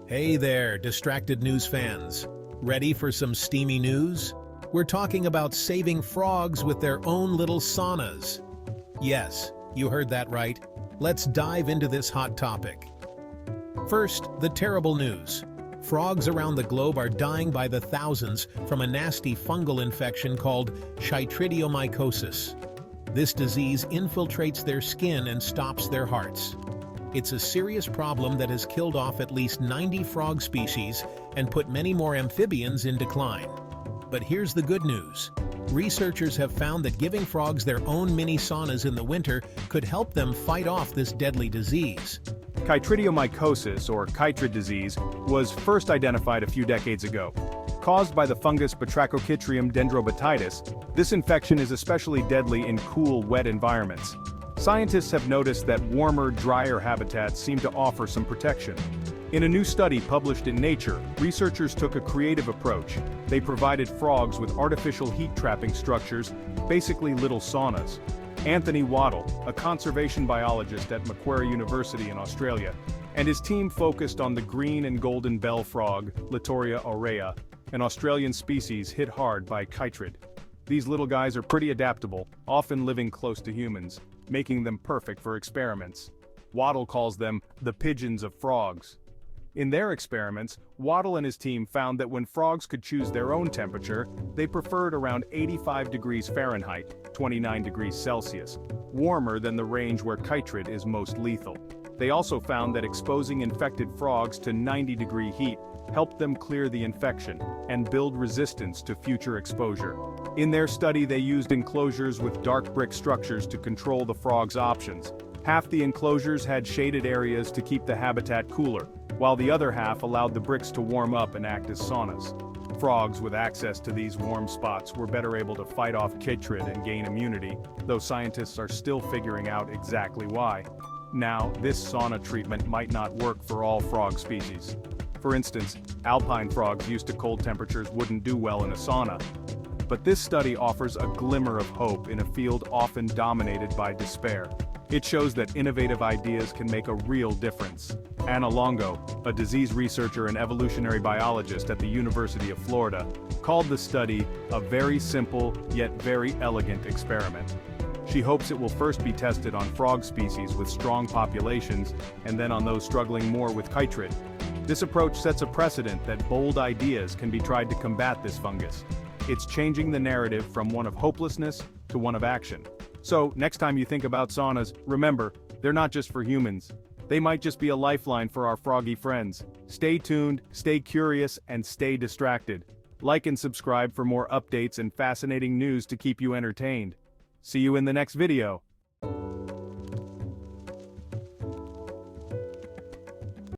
Hey there, distracted news fans. Ready for some steamy news? We're talking about saving frogs with their own little saunas. Yes, you heard that right. Let's dive into this hot topic. First, the terrible news. Frogs around the globe are dying by the thousands from a nasty fungal infection called chytridiomycosis. This disease infiltrates their skin and stops their hearts. It's a serious problem that has killed off at least 90 frog species and put many more amphibians in decline. But here's the good news. Researchers have found that giving frogs their own mini saunas in the winter could help them fight off this deadly disease. Chytridiomycosis, or chytrid disease, was first identified a few decades ago. Caused by the fungus Batrachochytrium dendrobatitis, this infection is especially deadly in cool, wet environments. Scientists have noticed that warmer, drier habitats seem to offer some protection. In a new study published in Nature, researchers took a creative approach. They provided frogs with artificial heat-trapping structures, basically little saunas. Anthony Waddell, a conservation biologist at Macquarie University in Australia, and his team focused on the green and golden bell frog, Litoria aurea, an Australian species hit hard by chytrid. These little guys are pretty adaptable, often living close to humans, making them perfect for experiments. Waddell calls them the pigeons of frogs. In their experiments, Waddell and his team found that when frogs could choose their own temperature, they preferred around 85 degrees Fahrenheit, 29 degrees Celsius, warmer than the range where chytrid is most lethal. They also found that exposing infected frogs to 90-degree heat helped them clear the infection and build resistance to future exposure. In their study, they used enclosures with dark brick structures to control the frogs' options. Half the enclosures had shaded areas to keep the habitat cooler, while the other half allowed the bricks to warm up and act as saunas. Frogs with access to these warm spots were better able to fight off chytrid and gain immunity, though scientists are still figuring out exactly why. Now, this sauna treatment might not work for all frog species. For instance, alpine frogs used to cold temperatures wouldn't do well in a sauna. But this study offers a glimmer of hope in a field often dominated by despair. It shows that innovative ideas can make a real difference. Anna Longo, a disease researcher and evolutionary biologist at the University of Florida, called the study a very simple yet very elegant experiment. She hopes it will first be tested on frog species with strong populations and then on those struggling more with chytrid. This approach sets a precedent that bold ideas can be tried to combat this fungus. It's changing the narrative from one of hopelessness to one of action. So, next time you think about saunas, remember, they're not just for humans. They might just be a lifeline for our froggy friends. Stay tuned, stay curious, and stay distracted. Like and subscribe for more updates and fascinating news to keep you entertained. See you in the next video.